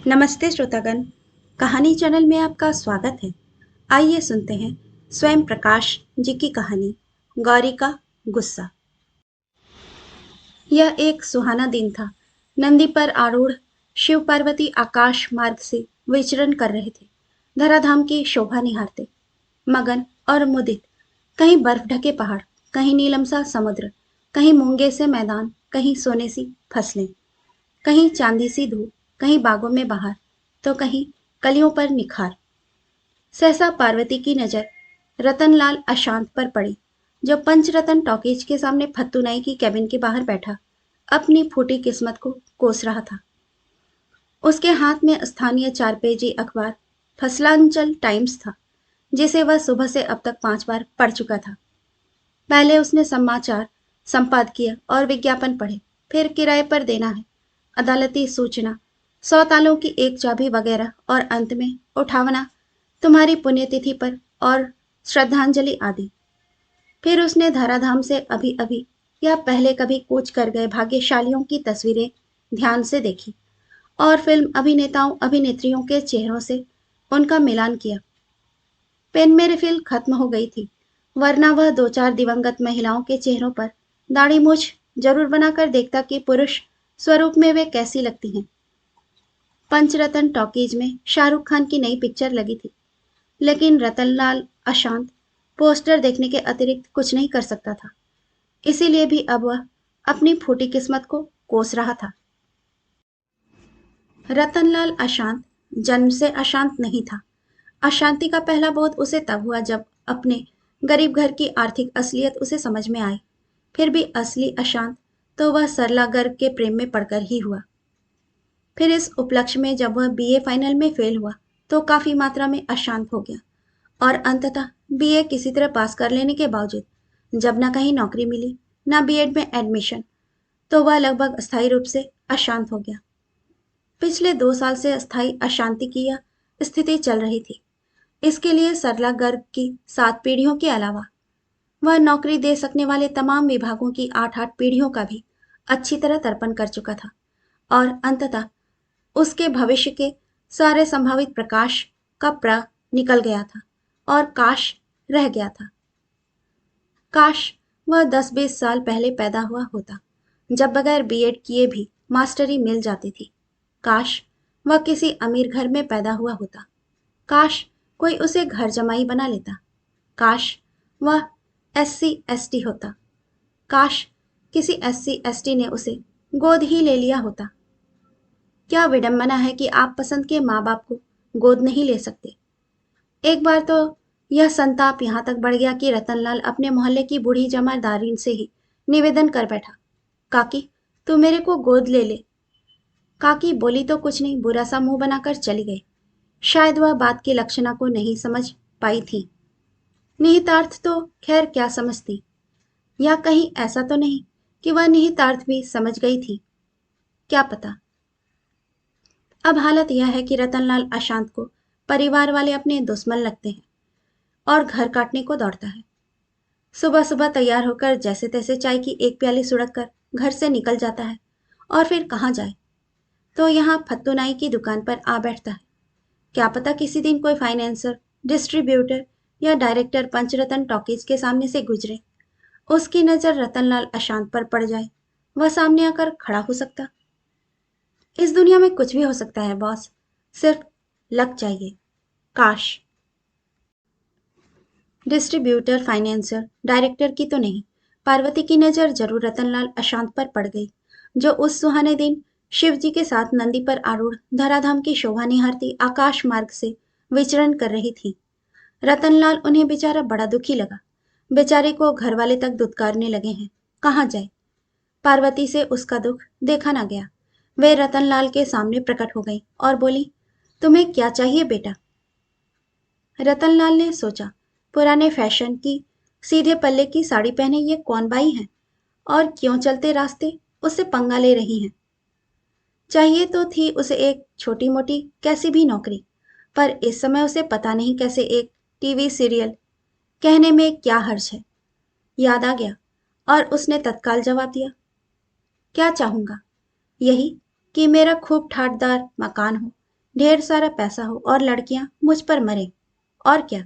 नमस्ते श्रोतागण। कहानी चैनल में आपका स्वागत है। आइए सुनते हैं स्वयं प्रकाश जी की कहानी गौरी का गुस्सा। यह एक सुहाना दिन था। नंदी पर आरूढ़ शिव पार्वती आकाश मार्ग से विचरण कर रहे थे, धराधाम की शोभा निहारते, मगन और मुदित। कहीं बर्फ ढके पहाड़, कहीं नीलम सा समुद्र, कहीं मूंगे से मैदान, कहीं सोने सी फसलें, कहीं चांदी सी धूप, कहीं बागों में बहार, तो कहीं कलियों पर निखार। सहसा पार्वती की नजर रतनलाल अशांत पर पड़ी, जो पंचरतन टॉकीज के सामने फत्तूनाई की कैबिन के बाहर बैठा अपनी फूटी किस्मत को कोस रहा था। उसके हाथ में स्थानीय 4 पेजी अखबार फसलांचल टाइम्स था, जिसे वह सुबह से अब तक 5 बार पढ़ चुका था। पहले उसने समाचार, संपादकीय और विज्ञापन पढ़े, फिर किराए पर देना है, अदालती सूचना, 100 तालों की एक चाबी वगैरह, और अंत में उठावना, तुम्हारी पुण्यतिथि पर और श्रद्धांजलि आदि। फिर उसने धराधाम से अभी अभी या पहले कभी कूच कर गए भाग्यशालियों की तस्वीरें ध्यान से देखी और फिल्म अभिनेताओं अभिनेत्रियों के चेहरों से उनका मिलान किया। पेन में रिफिल खत्म हो गई थी, वरना वह 2 4 दिवंगत महिलाओं के चेहरों पर दाढ़ी मूछ जरूर बनाकर देखता कि पुरुष स्वरूप में वे कैसी लगती हैं। पंचरतन टॉकीज में शाहरुख खान की नई पिक्चर लगी थी, लेकिन रतनलाल अशांत पोस्टर देखने के अतिरिक्त कुछ नहीं कर सकता था। इसीलिए भी अब वह अपनी फूटी किस्मत को कोस रहा था। रतनलाल अशांत जन्म से अशांत नहीं था। अशांति का पहला बोध उसे तब हुआ जब अपने गरीब घर की आर्थिक असलियत उसे समझ में आई। फिर भी असली अशांत तो वह सरला गर्ग के प्रेम में पड़कर ही हुआ। फिर इस उपलक्ष्य में जब वह बीए फाइनल में फेल हुआ तो काफी मात्रा में अशांत हो गया, और अंततः बीए किसी तरह पास कर लेने के बावजूद जब न कहीं नौकरी मिली न बीएड में एडमिशन, तो वह लगभग अस्थायी रूप से अशांत हो गया। पिछले 2 साल से अस्थायी अशांति की यह स्थिति चल रही थी। इसके लिए सरला गर्ग की 7 पीढ़ियों के अलावा वह नौकरी दे सकने वाले तमाम विभागों की 8 8 पीढ़ियों का भी अच्छी तरह तर्पण कर चुका था, और अंततः उसके भविष्य के सारे संभावित प्रकाश का प्र निकल गया था और काश रह गया था। काश वह 10 20 साल पहले पैदा हुआ होता, जब बगैर बीएड किए भी मास्टरी मिल जाती थी। काश वह किसी अमीर घर में पैदा हुआ होता। काश कोई उसे घर जमाई बना लेता। काश वह SC ST होता। काश किसी SC ST ने उसे गोद ही ले लिया होता। क्या विडंबना है कि आप पसंद के माँ बाप को गोद नहीं ले सकते। एक बार तो यह संताप यहाँ तक बढ़ गया कि रतनलाल अपने मोहल्ले की बूढ़ी जमादारीन से ही निवेदन कर बैठा, काकी तू मेरे को गोद ले ले। काकी बोली तो कुछ नहीं, बुरा सा मुंह बनाकर चली गई। शायद वह बात की लक्षणा को नहीं समझ पाई थी। निहितार्थ तो खैर क्या समझती, या कहीं ऐसा तो नहीं कि वह निहितार्थ भी समझ गई थी, क्या पता। अब हालत यह है कि रतनलाल अशांत को परिवार वाले अपने दुश्मन लगते हैं और घर काटने को दौड़ता है। सुबह सुबह तैयार होकर जैसे तैसे चाय की एक प्याली सुड़क कर घर से निकल जाता है, और फिर कहाँ जाए, तो यहाँ फत्तुनाई की दुकान पर आ बैठता है। क्या पता किसी दिन कोई फाइनेंसर, डिस्ट्रीब्यूटर या डायरेक्टर पंचरतन टॉकीज के सामने से गुजरे, उसकी नजर रतनलाल अशांत पर पड़ जाए, वह सामने आकर खड़ा हो सकता। इस दुनिया में कुछ भी हो सकता है बॉस, सिर्फ लक चाहिए। काश। डिस्ट्रीब्यूटर, फाइनेंसर, डायरेक्टर की तो नहीं, पार्वती की नजर जरूर रतनलाल अशांत पर पड़ गई, जो उस सुहाने दिन शिव जी के साथ नंदी पर आरूढ़ धराधाम की शोभा निहारती आकाश मार्ग से विचरण कर रही थी। रतनलाल उन्हें बेचारा बड़ा दुखी लगा। बेचारे को घर वाले तक दुत्कारने लगे हैं, कहाँ जाए। पार्वती से उसका दुख देखा ना गया। वे रतनलाल के सामने प्रकट हो गई और बोली, तुम्हें क्या चाहिए बेटा। रतनलाल ने सोचा, पुराने फैशन की सीधे पल्ले की साड़ी पहने ये कौन बाई हैं, और क्यों चलते रास्ते उससे पंगा ले रही हैं। चाहिए तो थी उसे एक छोटी मोटी कैसी भी नौकरी, पर इस समय उसे पता नहीं कैसे एक टीवी सीरियल कहने में क्या हर्ज है। याद आ गया और उसने तत्काल जवाब दिया, क्या चाहूंगा, यही कि मेरा खूब ठाटदार मकान हो, ढेर सारा पैसा हो और लड़कियां मुझ पर मरे, और क्या।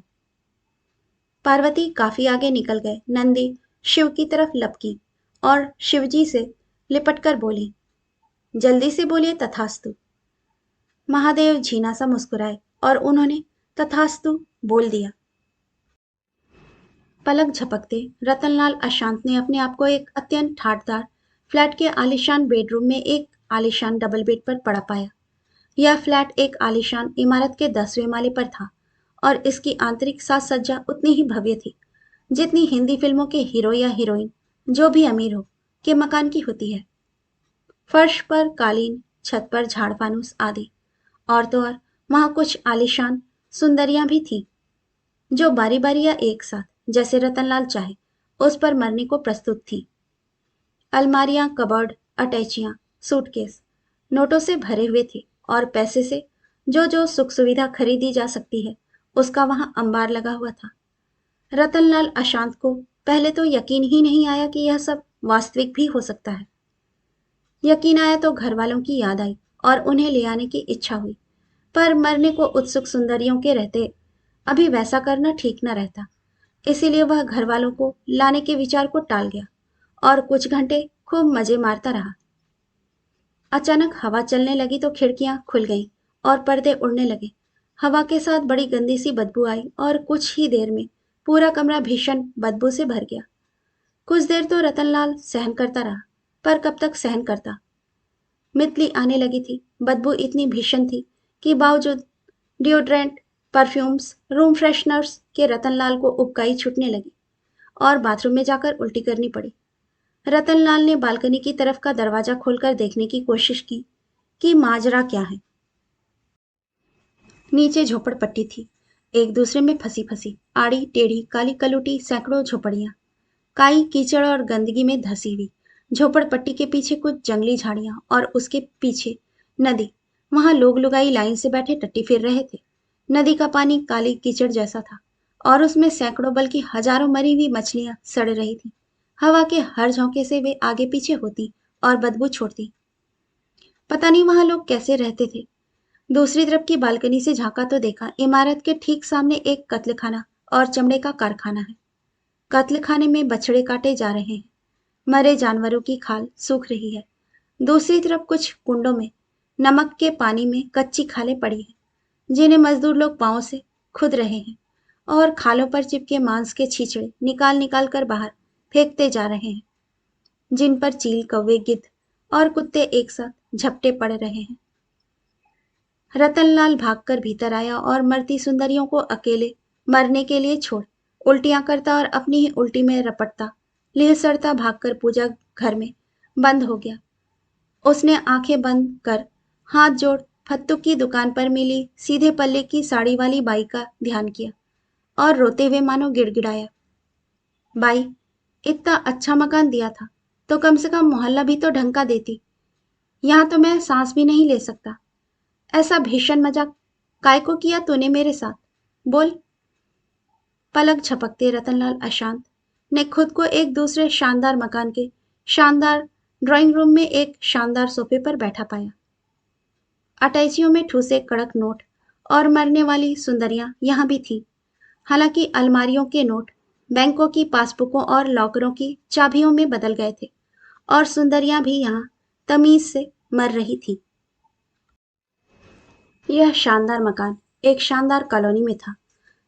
पार्वती काफी आगे निकल गए। नंदी शिव की तरफ लपकी और शिवजी से लिपटकर बोली, जल्दी से बोलिए तथास्तु। महादेव झीना सा मुस्कुराए और उन्होंने तथास्तु बोल दिया। पलक झपकते रतनलाल अशांत ने अपने आप को एक अत्यंत ठाटदार फ्लैट के आलीशान बेडरूम में एक आलीशान डबल बेड पर पड़ा पाया। यह फ्लैट एक आलीशान इमारत के 10वें माले पर था और इसकी आंतरिक साज सज्जा उतनी ही भव्य थी जितनी हिंदी फिल्मों के हीरो या हीरोइन, जो भी अमीर हो, के मकान की होती है। फर्श पर कालीन, छत पर झाड़ फानूस आदि, और तो और वहां कुछ आलीशान सुंदरियां भी थीं जो बारी बारी या एक साथ, जैसे रतनलाल चाहे, उस पर मरने को प्रस्तुत थी। अलमारियां, कबर्ड, अटैचियां, सूटकेस नोटों से भरे हुए थे और पैसे से जो जो सुख सुविधा खरीदी जा सकती है उसका वहां अंबार लगा हुआ था। रतनलाल अशांत को पहले तो यकीन ही नहीं आया कि यह सब वास्तविक भी हो सकता है। यकीन आया तो घर वालों की याद आई और उन्हें ले आने की इच्छा हुई, पर मरने को उत्सुक सुंदरियों के रहते अभी वैसा करना ठीक न रहता। इसीलिए वह घर वालों को लाने के विचार को टाल गया और कुछ घंटे खूब मजे मारता रहा। अचानक हवा चलने लगी तो खिड़कियां खुल गईं और पर्दे उड़ने लगे। हवा के साथ बड़ी गंदी सी बदबू आई और कुछ ही देर में पूरा कमरा भीषण बदबू से भर गया। कुछ देर तो रतनलाल सहन करता रहा, पर कब तक सहन करता। मितली आने लगी थी। बदबू इतनी भीषण थी कि बावजूद डिओड्रेंट, परफ्यूम्स, रूम फ्रेशनर्स के रतनलाल को उबकाई छूटने लगी और बाथरूम में जाकर उल्टी करनी पड़ी। रतनलाल ने बालकनी की तरफ का दरवाजा खोलकर देखने की कोशिश की कि माजरा क्या है। नीचे झोपड़पट्टी थी, एक दूसरे में फंसी फंसी, आड़ी टेढ़ी काली कलुटी सैकड़ों झोपड़ियां, काई कीचड़ और गंदगी में धसी हुई। झोपड़पट्टी के पीछे कुछ जंगली झाड़ियां और उसके पीछे नदी। वहां लोग लुगाई लाइन से बैठे टट्टी फिर रहे थे। नदी का पानी काली कीचड़ जैसा था और उसमें सैकड़ों बल्कि हजारों मरी हुई मछलियां सड़ रही थी। हवा के हर झोंके से वे आगे पीछे होती और बदबू छोड़ती। पता नहीं वहां लोग कैसे रहते थे। दूसरी तरफ की बालकनी से झांका तो देखा इमारत के ठीक सामने एक कत्लखाना और चमड़े का कारखाना है। कत्लखाने में बछड़े काटे जा रहे हैं। मरे जानवरों की खाल सूख रही है। दूसरी तरफ कुछ कुंडों में नमक के पानी में कच्ची खालें पड़ी हैं जिन्हें मजदूर लोग पांव से खुद रहे हैं और खालों पर चिपके मांस के छींचड़े निकाल निकाल कर बाहर फेंकते जा रहे हैं, जिन पर चील, कौवे, गिद्ध और कुत्ते एक साथ झपटे पड़ रहे हैं। रतनलाल भागकर भीतर आया और मरती सुंदरियों को अकेले मरने के लिए छोड़ उल्टियां करता और अपनी ही उल्टी में रपटता लिहसड़ता भागकर पूजा घर में बंद हो गया। उसने आंखें बंद कर हाथ जोड़ फत्तू की दुकान पर मिली सीधे पल्ले की साड़ी वाली बाई का ध्यान किया और रोते हुए मानो गिड़गिड़ाया, बाई, इतना अच्छा मकान दिया था तो कम से कम मोहल्ला भी तो ढंग का देती। यहाँ तो मैं सांस भी नहीं ले सकता। ऐसा भीषण मजाक काय को किया तूने मेरे साथ? बोल। पलक झपकते रतनलाल अशांत ने खुद को एक दूसरे शानदार मकान के शानदार ड्राइंग रूम में एक शानदार सोफे पर बैठा पाया। अटैचियों में ठूसे कड़क नोट और मरने वाली सुंदरियां यहां भी थी। हालांकि अलमारियों के नोट बैंकों की पासबुकों और लॉकरों की चाबियों में बदल गए थे और सुंदरियां भी यहां तमीज से मर रही थी। यह शानदार मकान एक शानदार कॉलोनी में था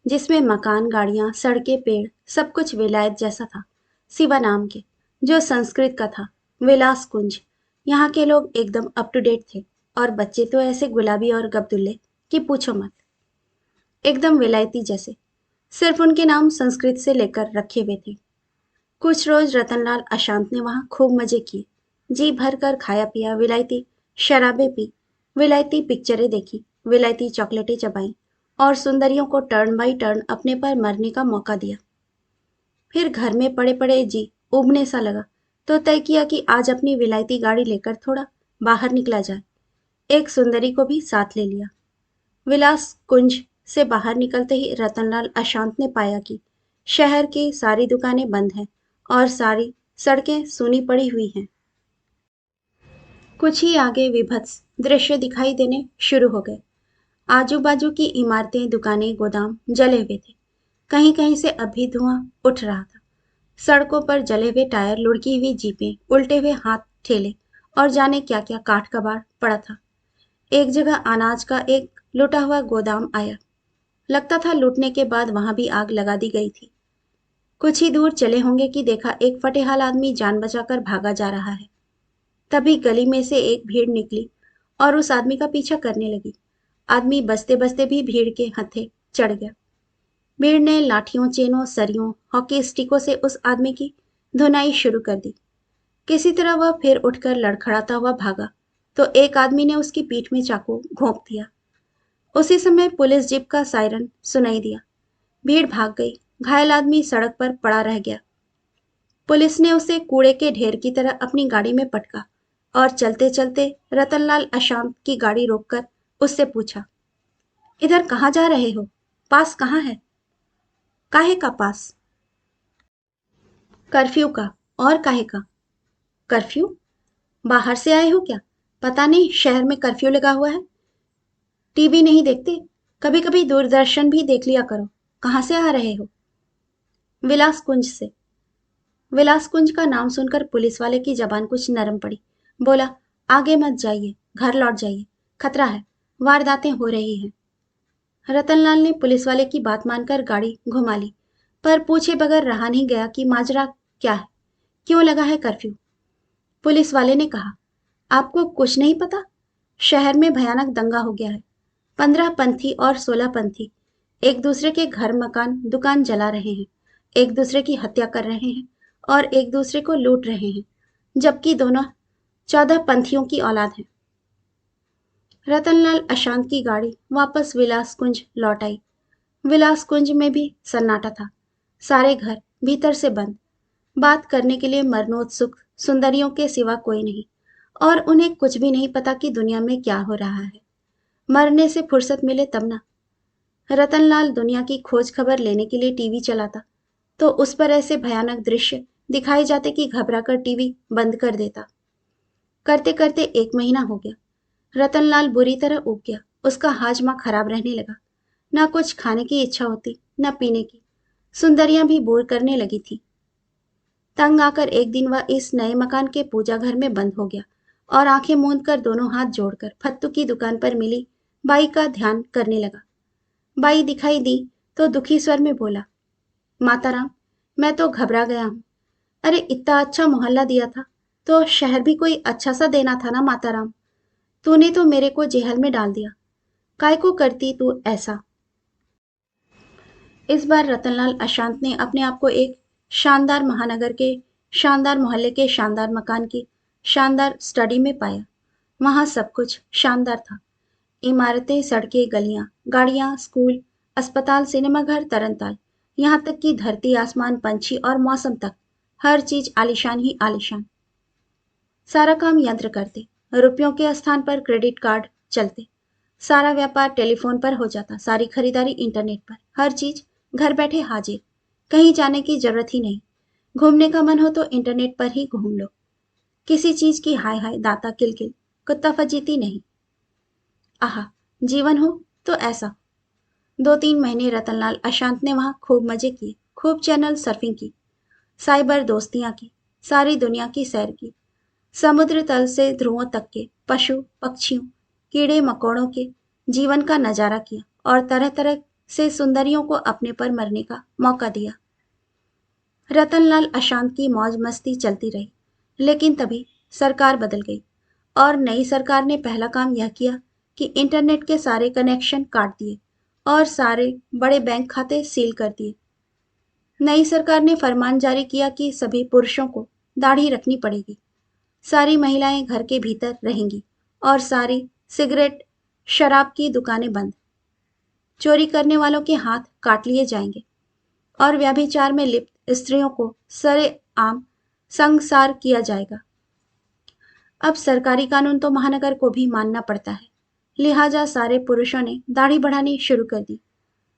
जिसमें मकान, गाड़ियां, सड़कें, पेड़ सब कुछ विलायत जैसा था, सिवा नाम के, जो संस्कृत का था, विलास कुंज। यहाँ के लोग एकदम अप टू डेट थे और बच्चे तो ऐसे गुलाबी और गबदुल्ले कि पूछो मत, एकदम विलायती जैसे। सिर्फ उनके नाम संस्कृत से लेकर रखे हुए थे। कुछ रोज रतनलाल अशांत ने वहां खूब मजे किए, जी भर कर खाया पिया, विलायती शराबें पी, विलायती पिक्चरें देखी, विलायती चॉकलेटें चबाई और सुंदरियों को टर्न बाई टर्न अपने पर मरने का मौका दिया। फिर घर में पड़े पड़े जी उबने सा लगा तो तय किया कि आज अपनी विलायती गाड़ी लेकर थोड़ा बाहर निकला जाए। एक सुंदरी को भी साथ ले लिया। विलास कुंज से बाहर निकलते ही रतनलाल अशांत ने पाया कि शहर की सारी दुकानें बंद हैं और सारी सड़कें सूनी पड़ी हुई हैं। कुछ ही आगे विभत्स दृश्य दिखाई देने शुरू हो गए। आजू बाजू की इमारतें, दुकानें, गोदाम जले हुए थे। कहीं कहीं से अभी धुआं उठ रहा था। सड़कों पर जले हुए टायर, लुढ़की हुई जीपें, उल्टे हुए हाथ ठेले और जाने क्या क्या काठ कबाड़ पड़ा था। एक जगह अनाज का एक लुटा हुआ गोदाम आया। लगता था लूटने के बाद वहां भी आग लगा दी गई थी। कुछ ही दूर चले होंगे कि देखा एक फटेहाल आदमी जान बचाकर भागा जा रहा है। तभी गली में से एक भीड़ निकली और उस आदमी का पीछा करने लगी। आदमी बसते बसते भी भीड़ के हथे चढ़ गया। भीड़ ने लाठियों, चेनों, सरियों, हॉकी स्टिकों से उस आदमी की धुनाई शुरू कर दी। किसी तरह वह फिर उठकर लड़खड़ाता हुआ भागा तो एक आदमी ने उसकी पीठ में चाकू घोंप दिया। उसी समय पुलिस जीप का सायरन सुनाई दिया। भीड़ भाग गई। घायल आदमी सड़क पर पड़ा रह गया। पुलिस ने उसे कूड़े के ढेर की तरह अपनी गाड़ी में पटका और चलते चलते रतनलाल अशांत की गाड़ी रोककर उससे पूछा, इधर कहाँ जा रहे हो? पास कहाँ है? काहे का पास? कर्फ्यू का। और काहे का? कर्फ्यू? बाहर से आए हो क्या? पता नहीं शहर में कर्फ्यू लगा हुआ है। टीवी नहीं देखते? कभी कभी दूरदर्शन भी देख लिया करो। कहाँ से आ रहे हो? विलास कुंज से। विलास कुंज का नाम सुनकर पुलिस वाले की जबान कुछ नरम पड़ी। बोला, आगे मत जाइए, घर लौट जाइए, खतरा है, वारदातें हो रही हैं। रतनलाल ने पुलिस वाले की बात मानकर गाड़ी घुमा ली, पर पूछे बगैर रहा नहीं गया कि माजरा क्या है, क्यों लगा है कर्फ्यू। पुलिस वाले ने कहा, आपको कुछ नहीं पता? शहर में भयानक दंगा हो गया है। 15 पंथी और 16 पंथी एक दूसरे के घर, मकान, दुकान जला रहे हैं, एक दूसरे की हत्या कर रहे हैं और एक दूसरे को लूट रहे हैं, जबकि दोनों 14 पंथियों की औलाद हैं। रतनलाल अशांत की गाड़ी वापस विलास कुंज लौट आई। विलास कुंज में भी सन्नाटा था। सारे घर भीतर से बंद। बात करने के लिए मरनोत्सुक सुंदरियों के सिवा कोई नहीं, और उन्हें कुछ भी नहीं पता कि दुनिया में क्या हो रहा है। मरने से फुर्सत मिले तब ना। रतनलाल दुनिया की खोज खबर लेने के लिए टीवी चलाता तो उस पर ऐसे भयानक दृश्य दिखाए जाते कि घबराकर टीवी बंद कर देता। करते करते 1 महीना हो गया। रतनलाल बुरी तरह ऊब गया। उसका हाजमा खराब रहने लगा। ना कुछ खाने की इच्छा होती, न पीने की। सुंदरियां भी बोर करने लगी थी। तंग आकर एक दिन वह इस नए मकान के पूजा घर में बंद हो गया और आंखें मूंद कर दोनों हाथ जोड़कर फत्तू की दुकान पर मिली बाई का ध्यान करने लगा। बाई दिखाई दी तो दुखी स्वर में बोला, माताराम, मैं तो घबरा गया हूँ। अरे इतना अच्छा मोहल्ला दिया था तो शहर भी कोई अच्छा सा देना था ना माताराम। तूने तो मेरे को जेहल में डाल दिया। काय को करती तू ऐसा? इस बार रतनलाल अशांत ने अपने आप को एक शानदार महानगर के शानदार मोहल्ले के शानदार मकान की शानदार स्टडी में पाया। वहां सब कुछ शानदार था। इमारतें, सड़कें, गलियां, गाड़ियां, स्कूल, अस्पताल, सिनेमाघर, तरनताल, यहाँ तक कि धरती, आसमान, पंछी और मौसम तक, हर चीज आलीशान ही आलीशान। सारा काम यंत्र करते, रुपयों के स्थान पर क्रेडिट कार्ड चलते, सारा व्यापार टेलीफोन पर हो जाता, सारी खरीदारी इंटरनेट पर, हर चीज घर बैठे हाजिर। कहीं जाने की जरूरत ही नहीं। घूमने का मन हो तो इंटरनेट पर ही घूम लो। किसी चीज की हाय हाय, दाता किलकिल, कुत्ता फजीती नहीं। आहा, जीवन हो तो ऐसा। 2-3 महीने रतनलाल अशांत ने वहां खूब मजे किए, खूब चैनल सर्फिंग की, साइबर दोस्तियां की, सारी दुनिया की सैर की, समुद्र तल से ध्रुवों तक के पशु पक्षियों, कीड़े मकोड़ों के जीवन का नजारा किया और तरह तरह से सुंदरियों को अपने पर मरने का मौका दिया। रतनलाल अशांत की मौज मस्ती चलती रही, लेकिन तभी सरकार बदल गई और नई सरकार ने पहला काम यह किया कि इंटरनेट के सारे कनेक्शन काट दिए और सारे बड़े बैंक खाते सील कर दिए। नई सरकार ने फरमान जारी किया कि सभी पुरुषों को दाढ़ी रखनी पड़ेगी, सारी महिलाएं घर के भीतर रहेंगी और सारी सिगरेट, शराब की दुकानें बंद। चोरी करने वालों के हाथ काट लिए जाएंगे और व्यभिचार में लिप्त स्त्रियों को सरेआम संसार किया जाएगा। अब सरकारी कानून तो महानगर को भी मानना पड़ता है, लिहाजा सारे पुरुषों ने दाढ़ी बढ़ानी शुरू कर दी।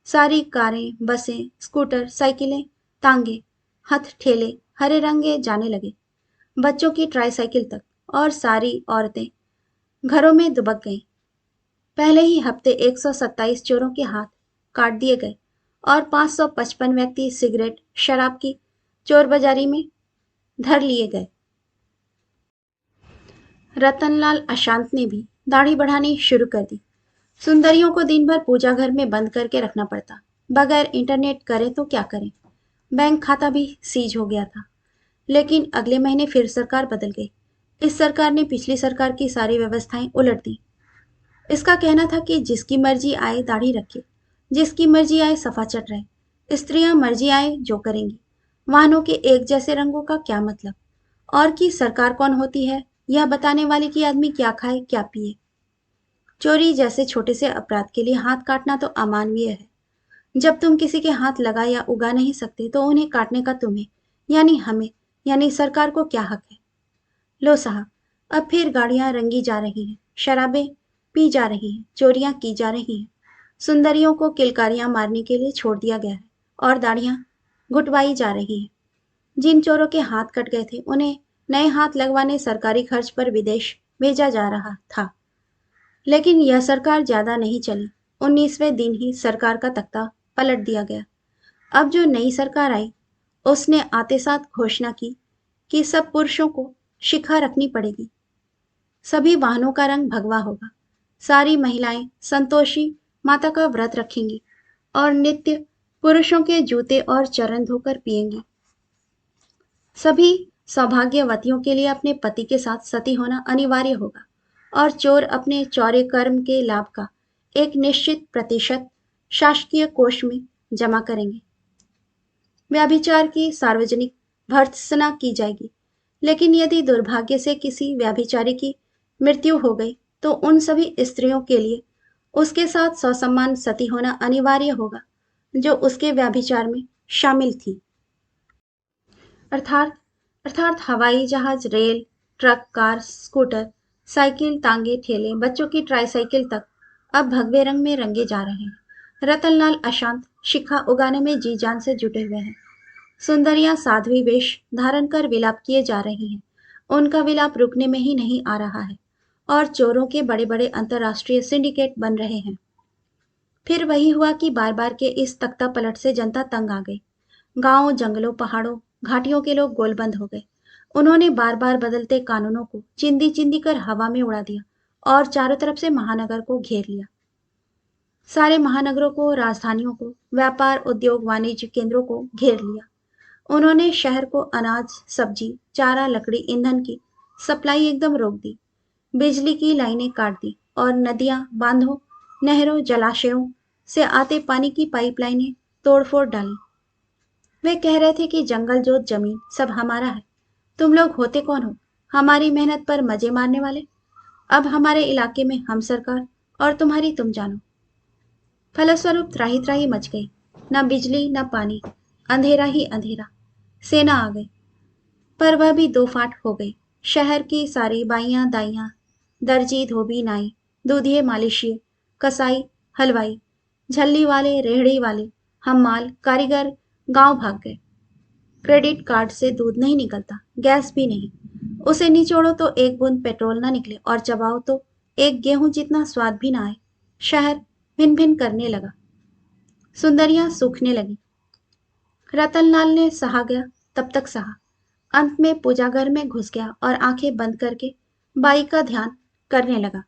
सारी कारें, बसें, स्कूटर, साइकिलें, तांगे, हथ ठेले हरे रंगे जाने लगे, बच्चों की ट्राईसाइकिल तक, और सारी औरतें घरों में दुबक गईं। पहले ही हफ्ते 127 चोरों के हाथ काट दिए गए और 555 व्यक्ति सिगरेट शराब की चोरबाजारी में धर लिए गए। रतनलाल अशांत ने भी दाढ़ी बढ़ानी शुरू कर दी। सुंदरियों को दिन भर पूजा घर में बंद करके रखना पड़ता। बगैर इंटरनेट करे तो क्या करें। बैंक खाता भी सीज हो गया था। लेकिन अगले महीने फिर सरकार बदल गई। इस सरकार ने पिछली सरकार की सारी व्यवस्थाएं उलट दी। इसका कहना था कि जिसकी मर्जी आए दाढ़ी रखे, जिसकी मर्जी आए सफा चट रहे, स्त्रियां मर्जी आए जो करेंगी, वाहनों के एक जैसे रंगों का क्या मतलब, और कि सरकार कौन होती है यह बताने वाली कि आदमी क्या खाए क्या पिए। चोरी जैसे छोटे से अपराध के लिए हाथ काटना तो अमानवीय है। जब तुम किसी के हाथ लगा या उगा नहीं सकते तो उन्हें काटने का तुम्हें यानी हमें यानी सरकार को क्या हक है। लो साहब, अब फिर गाड़ियां रंगी जा रही हैं, शराबें पी जा रही हैं, चोरियां की जा रही हैं, सुंदरियों को किलकारियां मारने के लिए छोड़ दिया गया है और दाढ़ियां घुटवाई जा रही हैं। जिन चोरों के हाथ कट गए थे उन्हें नए हाथ लगवाने सरकारी खर्च पर विदेश भेजा जा रहा था। लेकिन यह सरकार ज्यादा नहीं चली। 19वें दिन ही सरकार का तख्ता पलट दिया गया। अब जो नई सरकार आई उसने आते साथ घोषणा की कि सब पुरुषों को शिखा रखनी पड़ेगी, सभी वाहनों का रंग भगवा होगा, सारी महिलाएं संतोषी माता का व्रत रखेंगी और नित्य पुरुषों के जूते और चरण धोकर पिएंगी। सभी सौभाग्यवतियों के लिए अपने पति के साथ सती होना अनिवार्य होगा और चोर अपने चौरे कर्म के लाभ का एक निश्चित प्रतिशत शासकीय कोष में जमा करेंगे। व्यभिचार की सार्वजनिक भर्त्सना की जाएगी। लेकिन यदि दुर्भाग्य से किसी व्यभिचारी की मृत्यु हो गई तो उन सभी स्त्रियों के लिए उसके साथ ससम्मान सती होना अनिवार्य होगा जो उसके व्यभिचार में शामिल थी। अर्थात अर्थात हवाई जहाज, rail, truck, car, scooter, cycle, तांगे, ठेले, बच्चों की ट्राईसाइकिल तक अब भगवे रंग में रंगे जा रहे हैं। रतनलाल अशांत शिखा उगाने में जी जान से जुटे हुए हैं। सुंदरियां साध्वी वेश धारण कर विलाप किए जा रही हैं। उनका विलाप रुकने में ही नहीं आ रहा है और चोरों के बड़े बड़े अंतर्राष्ट्रीय सिंडिकेट बन रहे हैं। फिर वही हुआ कि बार बार के इस तख्ता पलट से जनता तंग आ गई। गांवों, जंगलों, पहाड़ों, घाटियों के लोग गोलबंद हो गए। उन्होंने बार बार बदलते कानूनों को चिंदी चिंदी कर हवा में उड़ा दिया और चारों तरफ से महानगर को घेर लिया। सारे महानगरों को, राजधानियों को, व्यापार, उद्योग, वाणिज्य केंद्रों को घेर लिया। उन्होंने शहर को अनाज, सब्जी, चारा, लकड़ी, ईंधन की सप्लाई एकदम रोक दी। बिजली की लाइनें काट दी और नदियां, बांधों, नहरों, जलाशयों से आते पानी की पाइपलाइनें तोड़फोड़ डाली। वे कह रहे थे कि जंगल, जोत, जमीन सब हमारा है। तुम लोग होते कौन हो? हमारी मेहनत पर मजे मारने वाले। अब हमारे इलाके में हम सरकार और तुम्हारी तुम जानो। फलस्वरूप त्राही त्राही मच गई। न बिजली न पानी, अंधेरा ही अंधेरा। सेना आ गई, पर वह भी दो फाट हो गई। शहर की सारी बाइयां दाइयां, दर्जी, धोबी, नाई, दूधिये, मालिशिये, कसाई, हलवाई, झल्ली वाले, रेहड़ी वाले, हम्माल, कारीगर गांव भाग गए। क्रेडिट कार्ड से दूध नहीं निकलता, गैस भी नहीं। उसे निचोड़ो तो एक बूंद पेट्रोल ना निकले और चबाओ तो एक गेहूं जितना स्वाद भी ना आए। शहर भिन भिन करने लगा, सुंदरियां सूखने लगी। रतनलाल ने सहा गया, तब तक सहा। अंत में पूजा घर में घुस गया और आंखें बंद करके बाई का ध्यान करने लगा।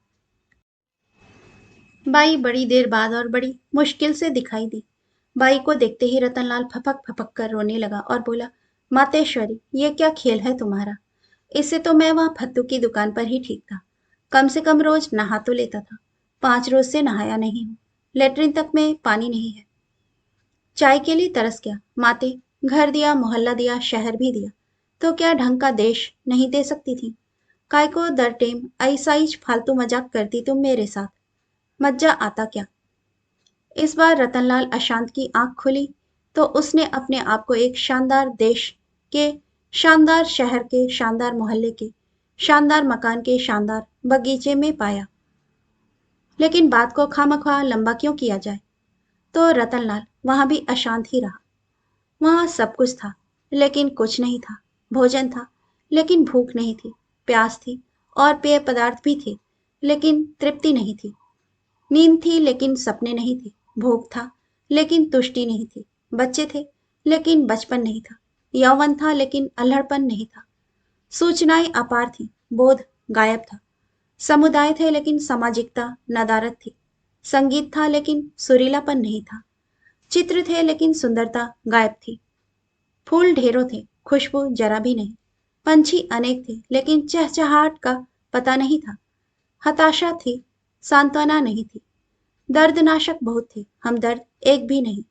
बाई बड़ी देर बाद और बड़ी मुश्किल से दिखाई दी। बाई को देखते ही रतनलाल फपक फपक कर रोने लगा और बोला, मातेश्वरी, ये क्या खेल है तुम्हारा? इससे तो मैं वहां फत्तू की दुकान पर ही ठीक था। कम से कम रोज नहा तो लेता था। 5 रोज से नहाया नहीं हूं। लेटरिन तक में पानी नहीं है। चाय के लिए तरस गया। माते, घर दिया, मोहल्ला दिया, शहर भी दिया, तो क्या ढंग का देश नहीं दे सकती थी? काय को दर टेम ऐसाइच फालतू मजाक करती तुम मेरे साथ? मज्जा आता क्या? इस बार रतनलाल अशांत की आंख खुली तो उसने अपने आप को एक शानदार देश के, शानदार शहर के, शानदार मोहल्ले के, शानदार मकान के, शानदार बगीचे में पाया। लेकिन बात को खामख्वाह लंबा क्यों किया जाए? तो रतनलाल वहां भी अशांत ही रहा। वहां सब कुछ था लेकिन कुछ नहीं था। भोजन था लेकिन भूख नहीं थी। प्यास थी और पेय पदार्थ भी थे लेकिन तृप्ति नहीं थी। नींद थी लेकिन सपने नहीं थे। भूख था लेकिन तुष्टि नहीं थी। बच्चे थे लेकिन बचपन नहीं था। यौवन था लेकिन अल्हड़पन नहीं था। सूचनाएं अपार थीं, बोध गायब था। समुदाय थे लेकिन सामाजिकता नदारद थी। संगीत था लेकिन सुरीलापन नहीं था। चित्र थे लेकिन सुंदरता गायब थी। फूल ढेरों थे, खुशबू जरा भी नहीं। पंछी अनेक थे लेकिन चहचहाट का पता नहीं था। हताशा थी, सांत्वना नहीं थी। दर्दनाशक बहुत थे, हमदर्द एक भी नहीं।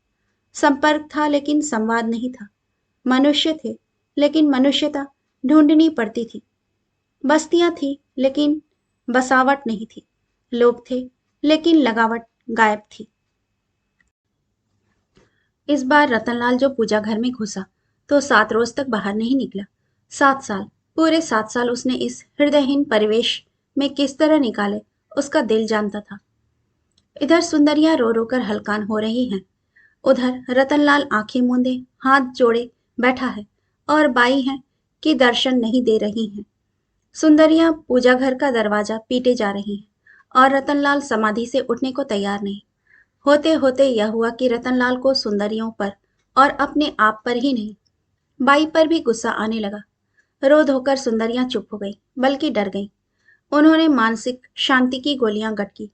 संपर्क था लेकिन संवाद नहीं था। मनुष्य थे लेकिन मनुष्यता ढूंढनी पड़ती थी। बस्तियां थी लेकिन बसावट नहीं थी। लोग थे लेकिन लगावट गायब थी। इस बार रतनलाल जो पूजा घर में घुसा तो 7 रोज तक बाहर नहीं निकला। 7 साल, पूरे 7 साल उसने इस हृदयहीन परिवेश में किस तरह निकाले, उसका दिल जानता था। इधर सुंदरियां रो रो कर हलकान हो रही हैं, उधर रतनलाल आंखें मूंदे हाथ जोड़े बैठा है और बाई हैं कि दर्शन नहीं दे रही हैं। सुंदरियां पूजा घर का दरवाजा पीटे जा रही हैं और रतनलाल समाधि से उठने को तैयार नहीं। होते होते यह हुआ कि रतनलाल को सुंदरियों पर और अपने आप पर ही नहीं, बाई पर भी गुस्सा आने लगा। रोध होकर सुंदरियां चुप हो गई, बल्कि डर गईं। उन्होंने मानसिक शांति की गोलियां गटकी।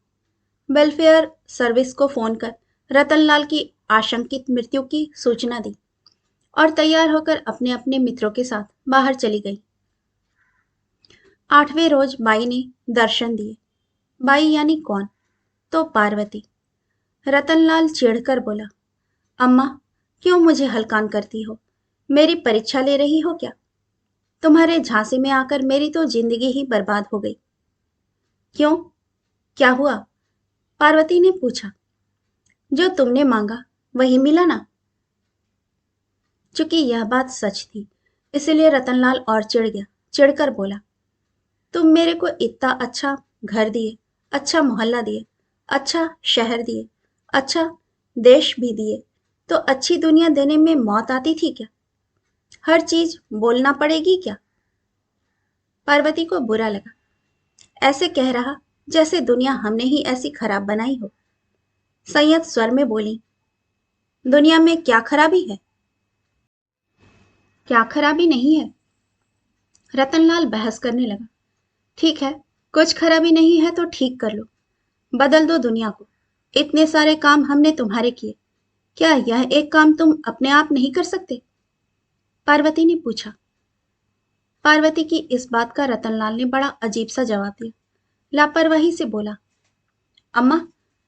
वेलफेयर सर्विस को फोन कर रतनलाल की आशंकित मृत्यु की सूचना दी और तैयार होकर अपने अपने मित्रों के साथ बाहर चली गई। 8वें रोज बाई ने दर्शन दिए। बाई यानी कौन? तो पार्वती। रतनलाल चिढ़कर बोला, अम्मा, क्यों मुझे हलकान करती हो? मेरी परीक्षा ले रही हो क्या? तुम्हारे झांसे में आकर मेरी तो जिंदगी ही बर्बाद हो गई। क्यों? क्या हुआ? पार्वती ने पूछा। जो तुमने मांगा वही मिला ना? चूंकि यह बात सच थी, इसलिए रतनलाल और चिढ़ गया। चिढ़कर बोला, तुम मेरे को इतना अच्छा घर दिए, अच्छा मोहल्ला दिए, अच्छा शहर दिए, अच्छा देश भी दिए, तो अच्छी दुनिया देने में मौत आती थी क्या? हर चीज बोलना पड़ेगी क्या? पार्वती को बुरा लगा। ऐसे कह रहा जैसे दुनिया हमने ही ऐसी खराब बनाई हो। संयत स्वर में बोली, दुनिया में क्या खराबी है? क्या खराबी नहीं है? रतनलाल बहस करने लगा। ठीक है, कुछ खराबी नहीं है तो ठीक कर लो, बदल दो दुनिया को। इतने सारे काम हमने तुम्हारे किए, क्या यह एक काम तुम अपने आप नहीं कर सकते? पार्वती ने पूछा। पार्वती की इस बात का रतनलाल ने बड़ा अजीब सा जवाब दिया। लापरवाही से बोला, अम्मा,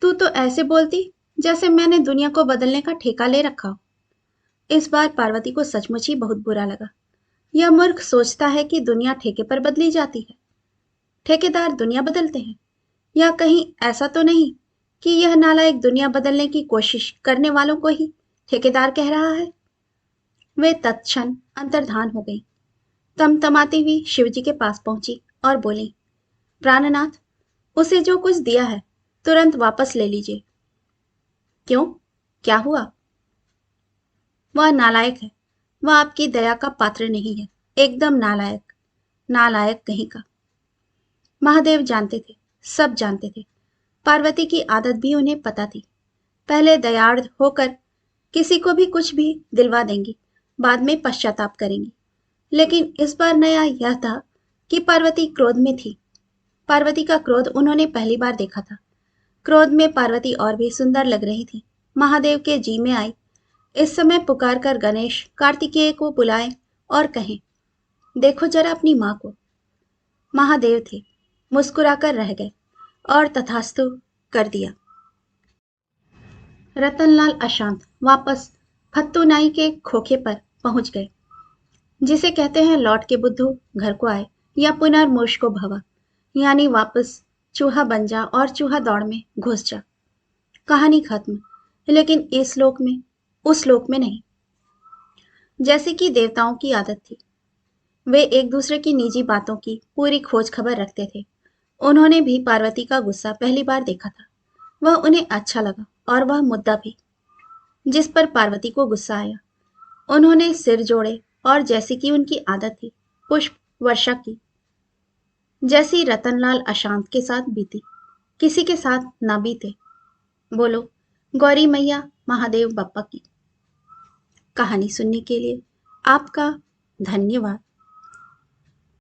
तू तो ऐसे बोलती जैसे मैंने दुनिया को बदलने का ठेका ले रखा हो। इस बार पार्वती को सचमुच ही बहुत बुरा लगा। यह मूर्ख सोचता है कि दुनिया ठेके पर बदली जाती है। ठेकेदार दुनिया बदलते हैं? या कहीं ऐसा तो नहीं कि यह नालायक दुनिया बदलने की कोशिश करने वालों को ही ठेकेदार कह रहा है? वे तत्क्षण अंतर्धान हो गई। तमतमाती हुई शिवजी के पास पहुंची और बोली, प्राणनाथ, उसे जो कुछ दिया है तुरंत वापस ले लीजिए। क्यों? क्या हुआ? वह नालायक है। वह आपकी दया का पात्र नहीं है। एकदम नालायक। नालायक कहीं का। महादेव जानते थे, सब जानते थे। पार्वती की आदत भी उन्हें पता थी। पहले दयार्द होकर किसी को भी कुछ भी दिलवा देंगी, बाद में पश्चाताप करेंगी। लेकिन इस बार नया यह था कि पार्वती क्रोध में थी। पार्वती का क्रोध उन्होंने पहली बार देखा था। क्रोध में पार्वती और भी सुंदर लग रही थी। महादेव के जी में आई। इस समय पुकार कर गणेश कार्तिकेय को बुलाएं और कहें, देखो जरा अपनी माँ को। महादेव थे, मुस्कुराकर रह गए और तथास्तु कर दिया। रतनलाल अशांत वापस फत्तू नाई के खोखे पर पहुंच गए। जिसे कहते हैं लौट के बुद्धू घर को आए या पुनर्मोक्ष को भवा, यानी वापस चूहा बन जा और चूहा दौड़ में घुस जा। कहानी खत्म। लेकिन इस लोक में, उस लोक में नहीं। जैसे कि देवताओं की आदत थी, वे एक दूसरे की निजी बातों की पूरी खोज खबर रखते थे। उन्होंने भी पार्वती का गुस्सा पहली बार देखा था। वह उन्हें अच्छा लगा और वह मुद्दा भी जिस पर पार्वती को गुस्सा आया। उन्होंने सिर जोड़े और जैसी कि उनकी आदत थी, पुष्प वर्षा की, जैसी रतनलाल अशांत के साथ बीती। किसी के साथ ना बीते। बोलो गौरी मैया महादेव बप्पा की। कहानी सुनने के लिए आपका धन्यवाद।